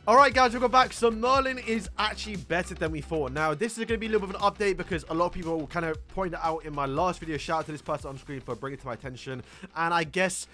Alright guys, welcome back. So Merlin is actually better than we thought. Now this is going to be a little bit of an update because a lot of people kind of pointed out in my last video. Shout out to this person on screen for bringing it to my attention, and I guess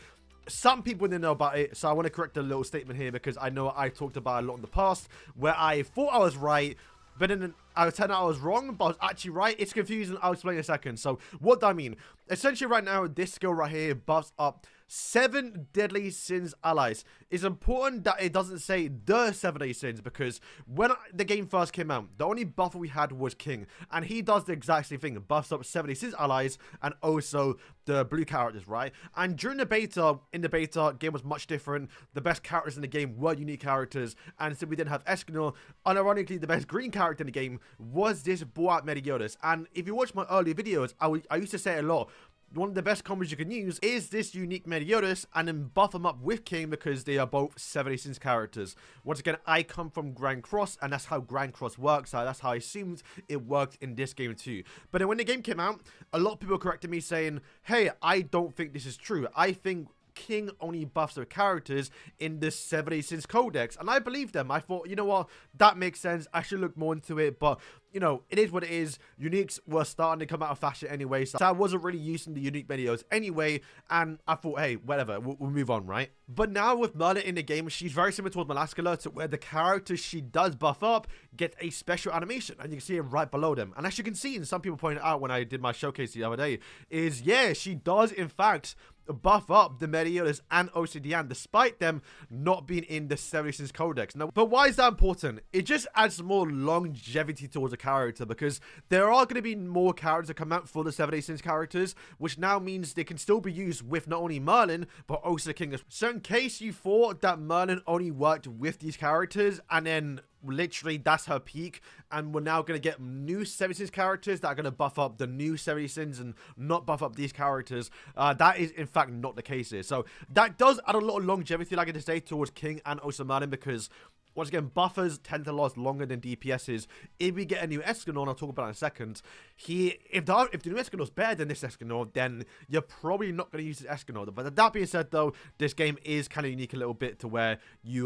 some people didn't know about it, so I want to correct a little statement here because I know I talked about it a lot in the past where I thought I was right, but then I turned out I was wrong, but I was actually right. It's confusing. I'll explain in a second. So what do I mean? Essentially right now, this skill right here buffs up 7 deadly sins allies. It's important that it doesn't say the 7 deadly sins because when the game first came out, the only buffer we had was King, and he does the exact same thing, buffs up 7 deadly sins allies and also the blue characters, right? And during the beta, game was much different. The best characters in the game were unique characters, and so we didn't have Escanor. Unironically, the best green character in the game was this Boat Meliodas. And if you watch my earlier videos, I used to say it a lot. One of the best combos you can use is this unique Meliodas and then buff them up with King because they are both 70 sins characters. Once again, I come from Grand Cross and that's how Grand Cross works. So that's how I assumed it worked in this game too. But then when the game came out, a lot of people corrected me saying, hey, I don't think this is true. I think King only buffs their characters in the 70 sins codex, and I believed them. I thought, you know what, that makes sense. I should look more into it, but you know, it is what it is. Uniques were starting to come out of fashion anyway, so I wasn't really using the unique videos anyway, and I thought, hey, whatever, we'll move on, right? But now with Merlin in the game, she's very similar towards Melascula, to where the characters she does buff up get a special animation, and you can see it right below them. And as you can see, and some people pointed out when I did my showcase the other day, is yeah, she does in fact buff up the Meliodas and OCDN despite them not being in the 70 sins codex. Now, but why is that important? It just adds more longevity towards a character because there are going to be more characters that come out for the 70 sins characters, which now means they can still be used with not only Merlin but also the King. So in case you thought that Merlin only worked with these characters and then literally that's her peak, and we're now going to get new 70 sins characters that are going to buff up the new 70 sins and not buff up these characters, that is in fact not the case here. So that does add a lot of longevity, like I just say, towards King and also Merlin, because once again, buffers tend to last longer than DPSs. If we get a new Escanor, and I'll talk about it in a second, if the new Escanor is better than this Escanor, then you're probably not going to use this Escanor. But that being said, though, this game is kind of unique a little bit to where you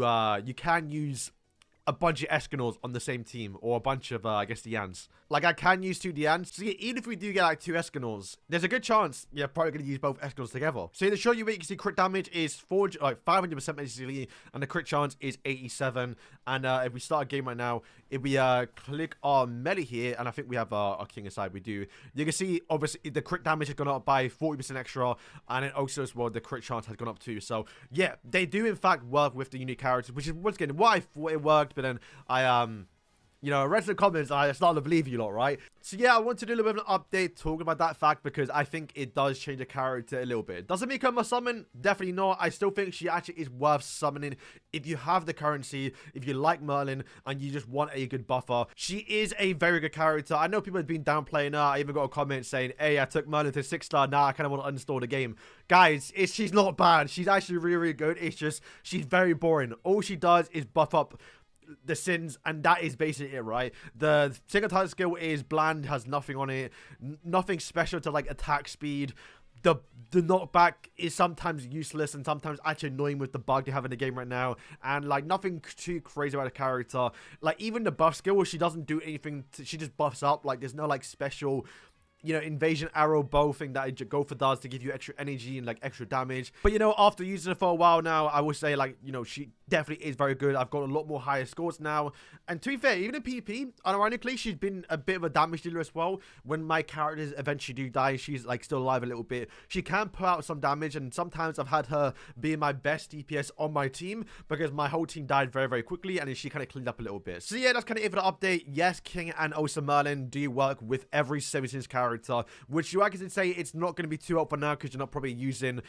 can use a bunch of Escanors on the same team, or a bunch of, I guess, Dians. Like, I can use 2 Dians. So, yeah, even if we do get, like, 2 Escanors, there's a good chance you're probably going to use both Escanors together. So, to show you what you can see, crit damage is 500% basically, and the crit chance is 87. And if we start a game right now, if we click on Melee here, and I think we have our King aside, we do, you can see, obviously, the crit damage has gone up by 40% extra, and then also as well, the crit chance has gone up too. So, yeah, they do, in fact, work with the unique characters, which is, once again, why I thought it worked. But then I you know, I read the comments and I started to believe you lot, right? So yeah, I want to do a little bit of an update talking about that fact because I think it does change the character a little bit. Does it make her a summon? Definitely not. I still think she actually is worth summoning if you have the currency, if you like Merlin and you just want a good buffer. She is a very good character. I know people have been downplaying her. I even got a comment saying, hey, I took Merlin to 6-star. Now I kind of want to uninstall the game. Guys, she's not bad. She's actually really, really good. It's just, she's very boring. All she does is buff up the sins, and that is basically it, right? The single target skill is bland, has nothing on it, nothing special to like attack speed. The knockback is sometimes useless and sometimes actually annoying with the bug they have in the game right now, and like nothing too crazy about the character. Like even the buff skill, she doesn't do anything she just buffs up. Like there's no like special, you know, invasion arrow bow thing that Gopher does to give you extra energy and like extra damage. But you know, after using it for a while now, I would say like, you know, she definitely is very good. I've got a lot more higher scores now, and to be fair, even in PvP, unironically, she's been a bit of a damage dealer as well. When my characters eventually do die, she's like still alive a little bit. She can put out some damage, and sometimes I've had her being my best DPS on my team because my whole team died very, very quickly, and then she kind of cleaned up a little bit. So yeah, that's kind of it for the update. Yes, King and also Merlin do work with every 70 sins character, which you can say it's not going to be too up for now because you're not probably using,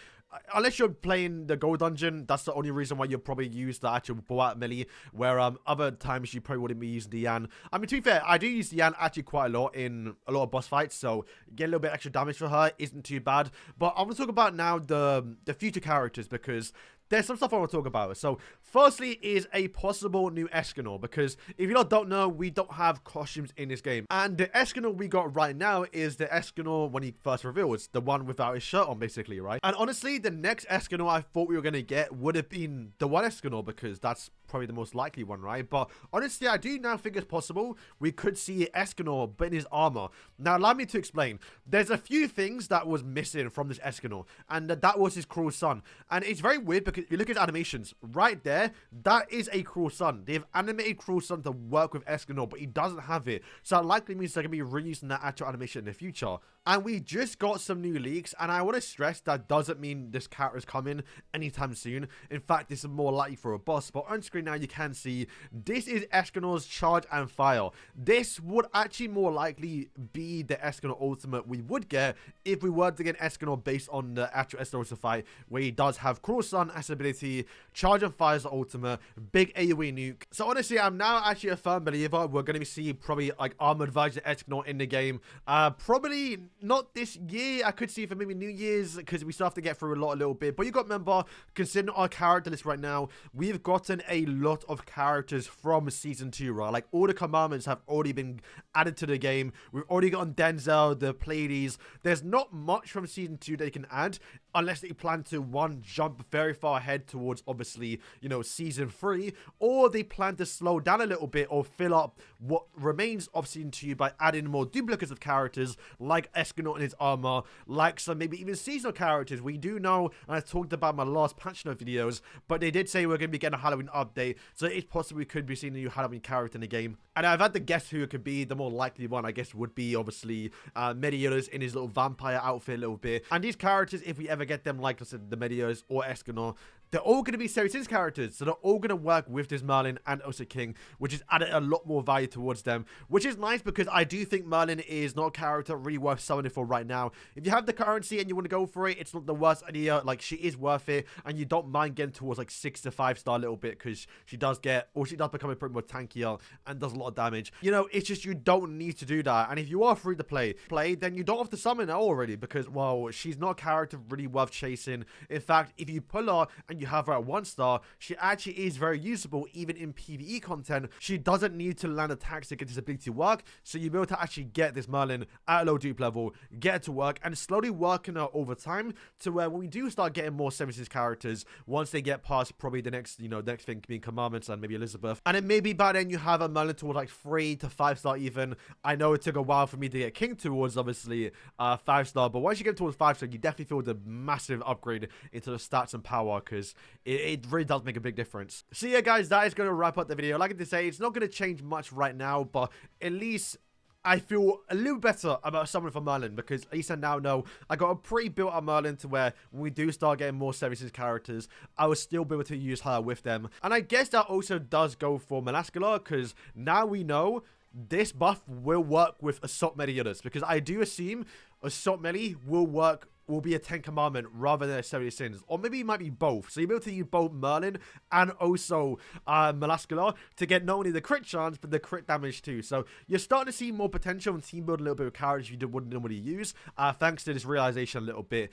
unless you're playing the gold dungeon, that's the only reason why you'll probably use the actual Boat melee, where other times you probably wouldn't be using the Yan. I mean, to be fair, I do use the Yan actually quite a lot in a lot of boss fights, so get a little bit extra damage for her isn't too bad. But I want to talk about now the future characters, because there's some stuff I want to talk about. So Firstly is a possible new Escanor, because if you don't know, we don't have costumes in this game. And the Escanor we got right now is the Escanor when he first revealed. It's the one without his shirt on, basically, right? And honestly, the next Escanor I thought we were going to get would have been the one Escanor, because that's probably the most likely one, right? But honestly, I do now think it's possible we could see Escanor but in his armor. Now, allow me to explain. There's a few things that was missing from this Escanor, and that was his cruel sun. And it's very weird because if you look at his animations right there, that is a cruel sun. They've animated cruel sun to work with Escanor, but he doesn't have it. So that likely means they're going to be reusing that actual animation in the future. And we just got some new leaks, and I want to stress that doesn't mean this character is coming anytime soon. In fact, this is more likely for a boss, but on screen now you can see this is Escanor's Charge and Fire. This would actually more likely be the Escanor ultimate we would get if we were to get Escanor based on the actual Estarossa fight, where he does have Cruel Sun as ability, Charge and Fire as the ultimate, big AoE nuke. So honestly, I'm now actually a firm believer we're going to see probably like armored version of Escanor in the game. Probably not this year. I could see for maybe New Year's, because we still have to get through a little bit. But you got to remember, considering our character list right now, we've gotten a lot of characters from Season 2, right? Like, all the commandments have already been added to the game. We've already gotten Denzel, the Pleiades. There's not much from Season 2 they can add, unless they plan to, one, jump very far ahead towards, obviously, you know, Season 3, or they plan to slow down a little bit or fill up what remains of Season 2 by adding more duplicates of characters, like Escanor in his armor, like some maybe even seasonal characters. We do know, and I talked about my last patch note videos, but they did say we're going to be getting a Halloween update, so it's possible we could be seeing a new Halloween character in the game. And I've had to guess who it could be. The more likely one, I guess, would be, obviously, Medeiros in his little vampire outfit a little bit. And these characters, if we ever get them, like I said, the Medeiros or Escanor, they're all going to be Series 6 characters, so they're all going to work with this Merlin and Osa King, which has added a lot more value towards them, which is nice, because I do think Merlin is not a character really worth summoning for right now. If you have the currency and you want to go for it, it's not the worst idea. Like, she is worth it, and you don't mind getting towards like 6 to 5 star a little bit, because she does become a pretty more tankier and does a lot of damage. You know, it's just you don't need to do that. And if you are free to play, then you don't have to summon her already, because, well, she's not a character really worth chasing. In fact, if you pull her and you have her at 1 star, she actually is very usable even in PvE content. She doesn't need to land attacks to get this ability to work, so you'll be able to actually get this Merlin at a low dupe level, get her to work, and slowly working her over time to where when we do start getting more 76 characters, once they get past probably the next, you know, next thing being Commandments and maybe Elizabeth, and then maybe by then you have a Merlin towards like 3 to 5 star even. I know it took a while for me to get King towards, obviously, 5 star, but once you get towards 5 star, you definitely feel the massive upgrade into the stats and power, because it really does make a big difference. So yeah, guys, that is going to wrap up the video. Like I did say, it's not going to change much right now, but at least I feel a little better about summoning for Merlin, because at least I now know I got a pretty built up Merlin to where when we do start getting more services characters, I will still be able to use her with them. And I guess that also does go for Melascula, because now we know this buff will work with Assault Medeiros, because I do assume Assault Melee will be a 10 commandment rather than a 70 sins, or maybe it might be both. So you'll be able to use both Merlin and also Melascula to get not only the crit chance but the crit damage too. So you're starting to see more potential and team build a little bit of characters you wouldn't normally use, thanks to this realization a little bit.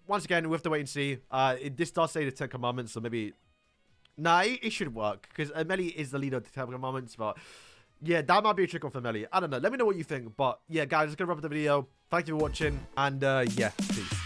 Once again, we have to wait and see. This does say the 10 commandments, so maybe nah, it should work, because Melee is the leader of the 10 commandments, but yeah, that might be a trick on for Melee. I don't know. Let me know what you think. But yeah, guys, just gonna wrap up the video. Thank you for watching, and yeah, peace.